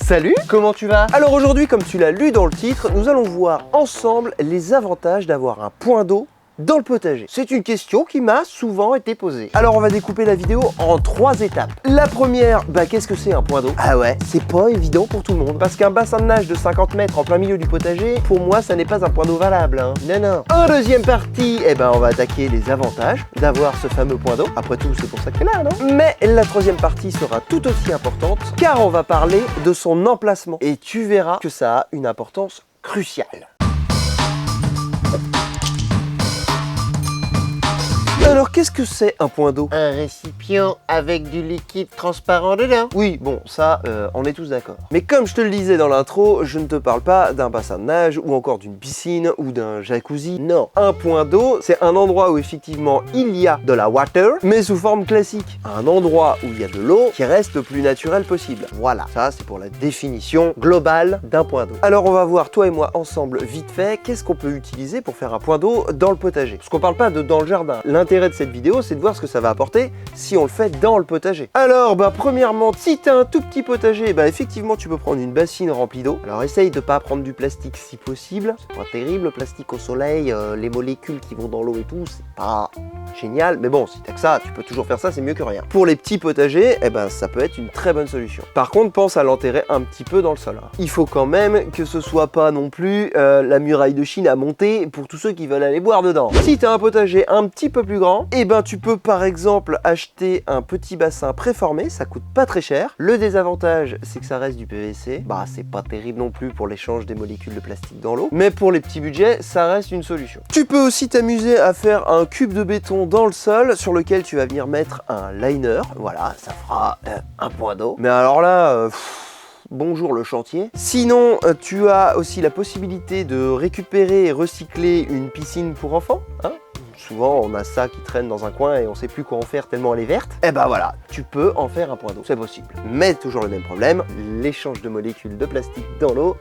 Salut, comment tu vas? Alors aujourd'hui, comme tu l'as lu dans le titre, nous allons voir ensemble les avantages d'avoir un point d'eau dans le potager. C'est une question qui m'a souvent été posée. Alors on va découper la vidéo en 3 étapes. La première, qu'est-ce que c'est un point d'eau? Ah ouais, c'est pas évident pour tout le monde. Parce qu'un bassin de nage de 50 mètres en plein milieu du potager, pour moi ça n'est pas un point d'eau valable. Non, non. En deuxième partie, on va attaquer les avantages d'avoir ce fameux point d'eau. Après tout, c'est pour ça que t'es là, non? Mais la troisième partie sera tout aussi importante, car on va parler de son emplacement. Et tu verras que ça a une importance cruciale. Alors, qu'est-ce que c'est un point d'eau? Un récipient avec du liquide transparent dedans. Oui, bon, ça, on est tous d'accord. Mais comme je te le disais dans l'intro, je ne te parle pas d'un bassin de nage ou encore d'une piscine ou d'un jacuzzi. Non, un point d'eau, c'est un endroit où effectivement il y a de la water, mais sous forme classique. Un endroit où il y a de l'eau qui reste le plus naturel possible. Voilà, ça c'est pour la définition globale d'un point d'eau. Alors on va voir, toi et moi, ensemble, vite fait, qu'est-ce qu'on peut utiliser pour faire un point d'eau dans le potager. Parce qu'on parle pas de dans le jardin. L'intérêt de cette vidéo, c'est de voir ce que ça va apporter si on le fait dans le potager. Alors, premièrement, si tu as un tout petit potager, effectivement, tu peux prendre une bassine remplie d'eau. Alors, essaye de pas prendre du plastique si possible. C'est pas terrible, le plastique au soleil, les molécules qui vont dans l'eau et tout, c'est pas génial. Mais bon, si t'as que ça, tu peux toujours faire ça, c'est mieux que rien. Pour les petits potagers, ça peut être une très bonne solution. Par contre, pense à l'enterrer un petit peu dans le sol. Il faut quand même que ce soit pas non plus la muraille de Chine à monter pour tous ceux qui veulent aller boire dedans. Si tu as un potager un petit peu plus grand, tu peux par exemple acheter un petit bassin préformé, ça coûte pas très cher. Le désavantage, c'est que ça reste du PVC. C'est pas terrible non plus pour l'échange des molécules de plastique dans l'eau, mais pour les petits budgets, ça reste une solution. Tu peux aussi t'amuser à faire un cube de béton dans le sol sur lequel tu vas venir mettre un liner. Voilà, ça fera un point d'eau. Mais alors là, bonjour le chantier. Sinon, tu as aussi la possibilité de récupérer et recycler une piscine pour enfants. Souvent, on a ça qui traîne dans un coin et on sait plus quoi en faire tellement elle est verte. Voilà, tu peux en faire un point d'eau, c'est possible. Mais toujours le même problème, l'échange de molécules de plastique dans l'eau,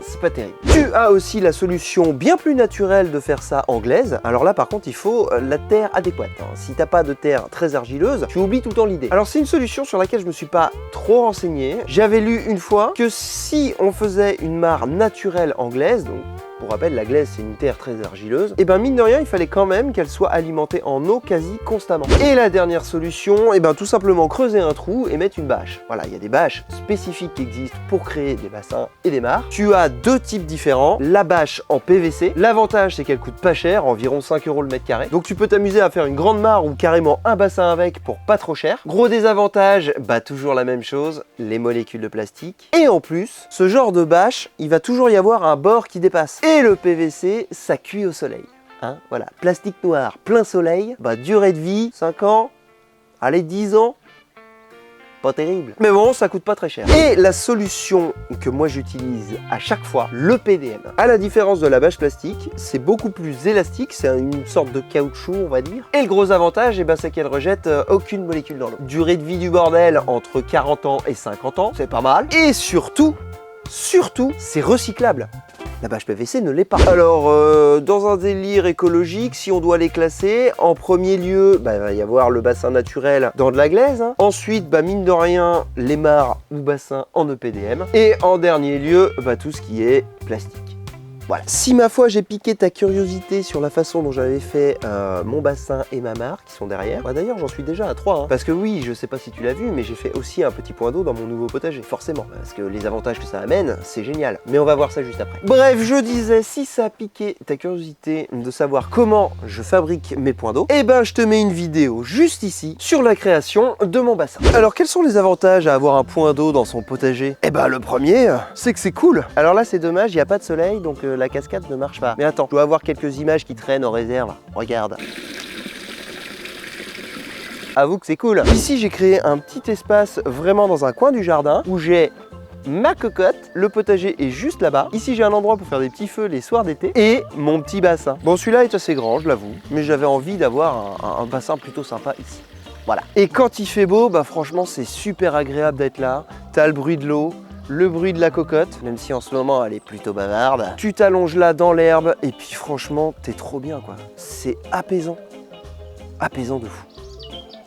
c'est pas terrible. Tu as aussi la solution bien plus naturelle de faire ça anglaise. Alors là, par contre, il faut la terre adéquate. Si t'as pas de terre très argileuse, tu oublies tout le temps l'idée. Alors c'est une solution sur laquelle je me suis pas trop renseigné. J'avais lu une fois que si on faisait une mare naturelle anglaise, donc pour rappel, la glaise, c'est une terre très argileuse. Mine de rien, il fallait quand même qu'elle soit alimentée en eau quasi constamment. Et la dernière solution, tout simplement creuser un trou et mettre une bâche. Voilà, il y a des bâches spécifiques qui existent pour créer des bassins et des mares. Tu as 2 types différents. La bâche en PVC. L'avantage, c'est qu'elle coûte pas cher, environ 5 € le mètre carré. Donc tu peux t'amuser à faire une grande mare ou carrément un bassin avec pour pas trop cher. Gros désavantage, toujours la même chose, les molécules de plastique. Et en plus, ce genre de bâche, il va toujours y avoir un bord qui dépasse. Et le PVC, ça cuit au soleil. Voilà, plastique noir, plein soleil, durée de vie, 5 ans, allez 10 ans, pas terrible. Mais bon, ça coûte pas très cher. Et la solution que moi j'utilise à chaque fois, le PDM. À la différence de la bâche plastique, c'est beaucoup plus élastique, c'est une sorte de caoutchouc on va dire. Et le gros avantage, c'est qu'elle rejette aucune molécule dans l'eau. Durée de vie du bordel entre 40 ans et 50 ans, c'est pas mal. Et surtout, c'est recyclable. La bâche PVC ne l'est pas. Alors, dans un délire écologique, si on doit les classer, en premier lieu, il va y avoir le bassin naturel dans de la glaise. Ensuite, mine de rien, les mares ou bassins en EPDM. Et en dernier lieu, tout ce qui est plastique. Voilà. Si ma foi j'ai piqué ta curiosité sur la façon dont j'avais fait mon bassin et ma mare qui sont derrière, d'ailleurs j'en suis déjà à 3 parce que oui, je sais pas si tu l'as vu, mais j'ai fait aussi un petit point d'eau dans mon nouveau potager, forcément, parce que les avantages que ça amène, c'est génial. Mais on va voir ça juste après. Bref, je disais, si ça a piqué ta curiosité de savoir comment je fabrique mes points d'eau, je te mets une vidéo juste ici sur la création de mon bassin. Alors quels sont les avantages à avoir un point d'eau dans son potager? Le premier, c'est que c'est cool. Alors là c'est dommage, il n'y a pas de soleil, donc la cascade ne marche pas. Mais attends, je dois avoir quelques images qui traînent en réserve. Regarde. Avoue que c'est cool. Ici, j'ai créé un petit espace vraiment dans un coin du jardin où j'ai ma cocotte, le potager est juste là-bas. Ici, j'ai un endroit pour faire des petits feux les soirs d'été et mon petit bassin. Bon, celui-là est assez grand, je l'avoue, mais j'avais envie d'avoir un bassin plutôt sympa ici. Voilà. Et quand il fait beau, franchement, c'est super agréable d'être là. T'as le bruit de l'eau, le bruit de la cocotte, même si en ce moment elle est plutôt bavarde. Tu t'allonges là dans l'herbe et puis franchement, t'es trop bien quoi. C'est apaisant. Apaisant de fou.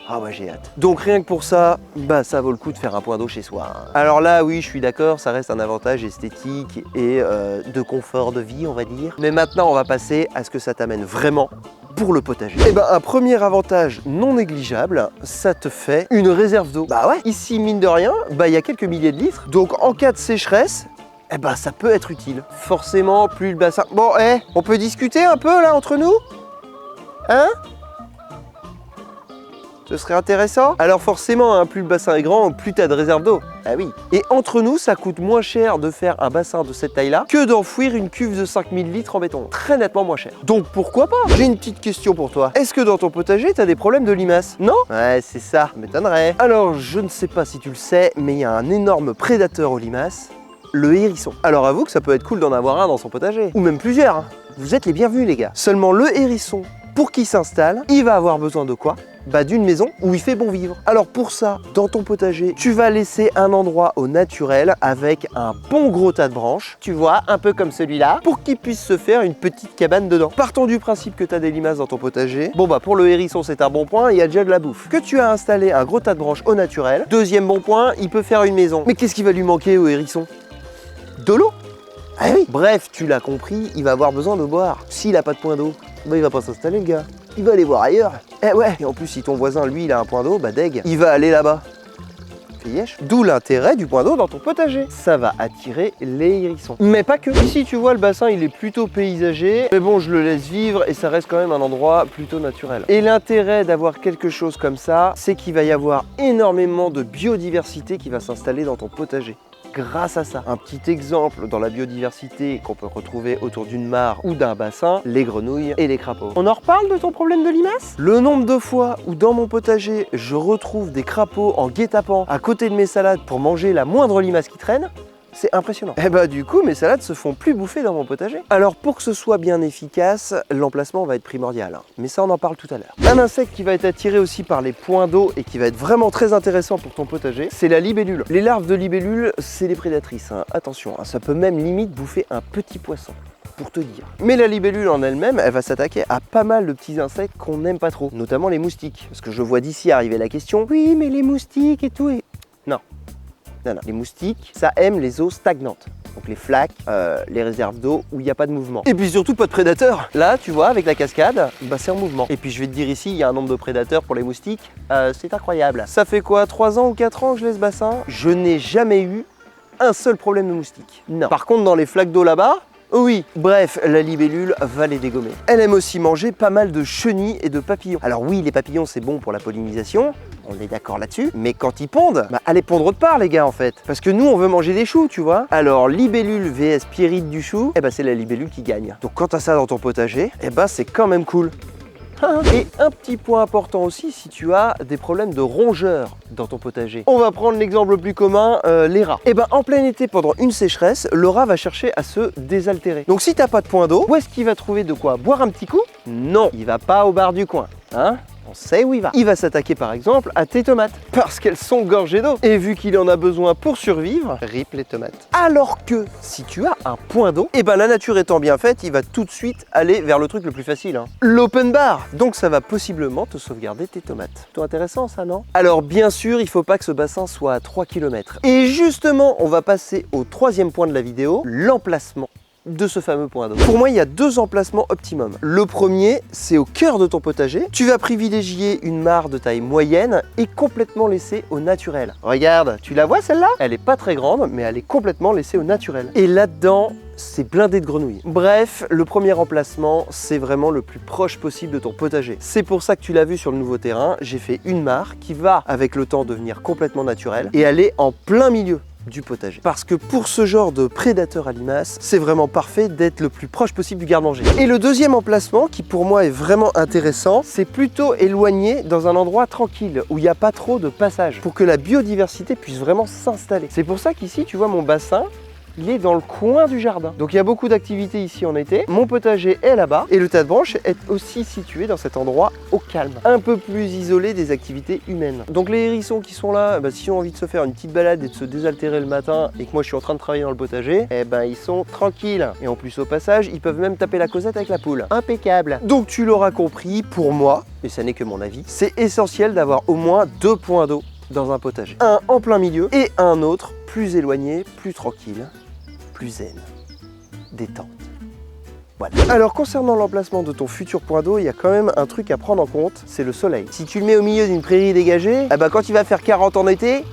Ah bah j'ai hâte. Donc rien que pour ça, bah ça vaut le coup de faire un point d'eau chez soi. Alors là oui je suis d'accord, ça reste un avantage esthétique et de confort de vie on va dire. Mais maintenant on va passer à ce que ça t'amène vraiment pour le potager. Et ben un premier avantage non négligeable, ça te fait une réserve d'eau. Bah ouais, ici mine de rien, bah il y a quelques milliers de litres. Donc en cas de sécheresse, eh ben ça peut être utile. Forcément plus le bassin... Bon on peut discuter un peu là entre nous? Hein? Ce serait intéressant. Alors forcément, plus le bassin est grand, plus tu as de réserve d'eau. Ah oui. Et entre nous, ça coûte moins cher de faire un bassin de cette taille-là que d'enfouir une cuve de 5000 litres en béton. Très nettement moins cher. Donc pourquoi pas? J'ai une petite question pour toi. Est-ce que dans ton potager, tu as des problèmes de limaces? Non? Ouais, c'est ça, m'étonnerait. Alors, je ne sais pas si tu le sais, mais il y a un énorme prédateur aux limaces, le hérisson. Alors avoue que ça peut être cool d'en avoir un dans son potager. Ou même plusieurs. Hein. Vous êtes les bienvenus les gars. Seulement le hérisson, pour qu'il s'installe, il va avoir besoin de quoi? Bah d'une maison où il fait bon vivre. Alors pour ça, dans ton potager, tu vas laisser un endroit au naturel avec un bon gros tas de branches, tu vois, un peu comme celui-là, pour qu'il puisse se faire une petite cabane dedans. Partons du principe que tu as des limaces dans ton potager. Bon bah pour le hérisson c'est un bon point, il y a déjà de la bouffe. Que tu as installé un gros tas de branches au naturel. Deuxième bon point, il peut faire une maison. Mais qu'est-ce qui va lui manquer au hérisson? De l'eau. Ah oui. Bref, tu l'as compris, il va avoir besoin de boire. S'il n'a pas de point d'eau, bah il va pas s'installer le gars. Il va aller voir ailleurs. Eh ouais. Et en plus, si ton voisin, lui, il a un point d'eau, bah deg, il va aller là-bas. Fais yesh. D'où l'intérêt du point d'eau dans ton potager. Ça va attirer les hérissons. Mais pas que. Ici, tu vois, le bassin, il est plutôt paysager. Mais bon, je le laisse vivre et ça reste quand même un endroit plutôt naturel. Et l'intérêt d'avoir quelque chose comme ça, c'est qu'il va y avoir énormément de biodiversité qui va s'installer dans ton potager. Grâce à ça. Un petit exemple dans la biodiversité qu'on peut retrouver autour d'une mare ou d'un bassin, les grenouilles et les crapauds. On en reparle de ton problème de limaces? Le nombre de fois où dans mon potager, je retrouve des crapauds en guet-apens à côté de mes salades pour manger la moindre limace qui traîne, c'est impressionnant. Et bah du coup, mes salades se font plus bouffer dans mon potager. Alors pour que ce soit bien efficace, l'emplacement va être primordial. Mais ça, on en parle tout à l'heure. Un insecte qui va être attiré aussi par les points d'eau et qui va être vraiment très intéressant pour ton potager, c'est la libellule. Les larves de libellule, c'est des prédatrices. Attention, ça peut même limite bouffer un petit poisson. Pour te dire. Mais la libellule en elle-même, elle va s'attaquer à pas mal de petits insectes qu'on n'aime pas trop, notamment les moustiques. Parce que je vois d'ici arriver la question, oui mais les moustiques et tout, non. Non, les moustiques, ça aime les eaux stagnantes. Donc les flaques, les réserves d'eau où il n'y a pas de mouvement. Et puis surtout pas de prédateurs. Là, tu vois, avec la cascade, bah c'est en mouvement. Et puis je vais te dire ici, il y a un nombre de prédateurs pour les moustiques, c'est incroyable. Ça fait quoi, 3 ans ou 4 ans que je laisse ce bassin? Je n'ai jamais eu un seul problème de moustiques. Non. Par contre, dans les flaques d'eau là-bas, oui, bref, la libellule va les dégommer. Elle aime aussi manger pas mal de chenilles et de papillons. Alors oui, les papillons, c'est bon pour la pollinisation, on est d'accord là-dessus, mais quand ils pondent, bah allez pondre autre part les gars en fait. Parce que nous, on veut manger des choux, tu vois. Alors libellule vs pyrite du chou, eh bah c'est la libellule qui gagne. Donc quand t'as ça dans ton potager, eh bah c'est quand même cool. Et un petit point important aussi si tu as des problèmes de rongeurs dans ton potager. On va prendre l'exemple le plus commun, les rats. Et ben en plein été, pendant une sécheresse, le rat va chercher à se désaltérer. Donc si t'as pas de point d'eau, où est-ce qu'il va trouver de quoi boire un petit coup? Non, il va pas au bar du coin, hein? On sait où il va. Il va s'attaquer par exemple à tes tomates parce qu'elles sont gorgées d'eau. Et vu qu'il en a besoin pour survivre, rip les tomates. Alors que si tu as un point d'eau, et ben la nature étant bien faite, il va tout de suite aller vers le truc le plus facile, l'open bar. Donc ça va possiblement te sauvegarder tes tomates. Plutôt intéressant ça, non? Alors bien sûr, il faut pas que ce bassin soit à 3 km. Et justement, on va passer au troisième point de la vidéo, l'emplacement de ce fameux point d'eau. Pour moi, il y a 2 emplacements optimum. Le premier, c'est au cœur de ton potager. Tu vas privilégier une mare de taille moyenne et complètement laissée au naturel. Regarde, tu la vois celle-là? Elle est pas très grande, mais elle est complètement laissée au naturel. Et là-dedans, c'est blindé de grenouilles. Bref, le premier emplacement, c'est vraiment le plus proche possible de ton potager. C'est pour ça que tu l'as vu sur le nouveau terrain, j'ai fait une mare qui va, avec le temps, devenir complètement naturelle et elle est en plein milieu du potager. Parce que pour ce genre de prédateur à limaces, c'est vraiment parfait d'être le plus proche possible du garde-manger. Et le deuxième emplacement, qui pour moi est vraiment intéressant, c'est plutôt éloigné dans un endroit tranquille, où il n'y a pas trop de passage, pour que la biodiversité puisse vraiment s'installer. C'est pour ça qu'ici, tu vois mon bassin, il est dans le coin du jardin. Donc il y a beaucoup d'activités ici en été. Mon potager est là-bas et le tas de branches est aussi situé dans cet endroit au calme, un peu plus isolé des activités humaines. Donc les hérissons qui sont là, s'ils ont envie de se faire une petite balade et de se désaltérer le matin et que moi je suis en train de travailler dans le potager, ils sont tranquilles. Et en plus au passage, ils peuvent même taper la causette avec la poule. Impeccable. Donc tu l'auras compris, pour moi, et ça n'est que mon avis, c'est essentiel d'avoir au moins 2 points d'eau dans un potager. Un en plein milieu et un autre plus éloigné, plus tranquille, plus zen, détente. Voilà. Alors concernant l'emplacement de ton futur point d'eau, il y a quand même un truc à prendre en compte, c'est le soleil. Si tu le mets au milieu d'une prairie dégagée, quand il va faire 40 en été,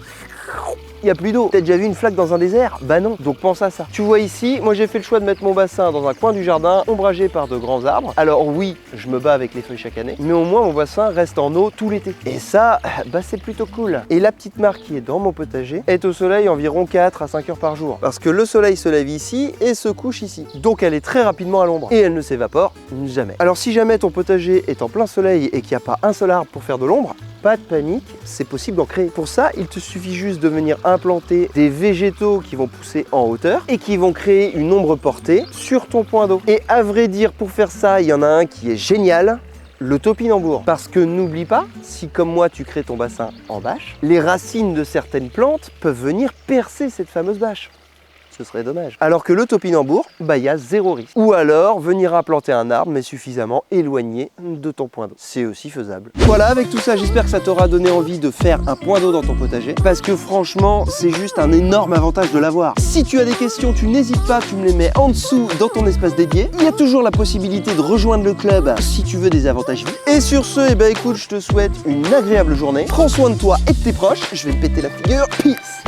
il n'y a plus d'eau. T'as déjà vu une flaque dans un désert? Bah non, donc pense à ça. Tu vois ici, moi j'ai fait le choix de mettre mon bassin dans un coin du jardin, ombragé par de grands arbres. Alors oui, je me bats avec les feuilles chaque année, mais au moins mon bassin reste en eau tout l'été. Et ça, c'est plutôt cool. Et la petite mare qui est dans mon potager est au soleil environ 4 à 5 heures par jour. Parce que le soleil se lève ici et se couche ici. Donc elle est très rapidement à l'ombre. Et elle ne s'évapore jamais. Alors si jamais ton potager est en plein soleil et qu'il n'y a pas un seul arbre pour faire de l'ombre, pas de panique, c'est possible d'en créer. Pour ça, il te suffit juste de venir implanter des végétaux qui vont pousser en hauteur et qui vont créer une ombre portée sur ton point d'eau. Et à vrai dire, pour faire ça, il y en a un qui est génial, le topinambour. Parce que n'oublie pas, si comme moi tu crées ton bassin en bâche, les racines de certaines plantes peuvent venir percer cette fameuse bâche. Ce serait dommage. Alors que le topinambour, il y a 0 risque. Ou alors venir implanter un arbre mais suffisamment éloigné de ton point d'eau. C'est aussi faisable. Voilà, avec tout ça, j'espère que ça t'aura donné envie de faire un point d'eau dans ton potager. Parce que franchement, c'est juste un énorme avantage de l'avoir. Si tu as des questions, tu n'hésites pas, tu me les mets en dessous dans ton espace dédié. Il y a toujours la possibilité de rejoindre le club si tu veux des avantages vie. Et sur ce, écoute, je te souhaite une agréable journée. Prends soin de toi et de tes proches. Je vais me péter la figure. Peace.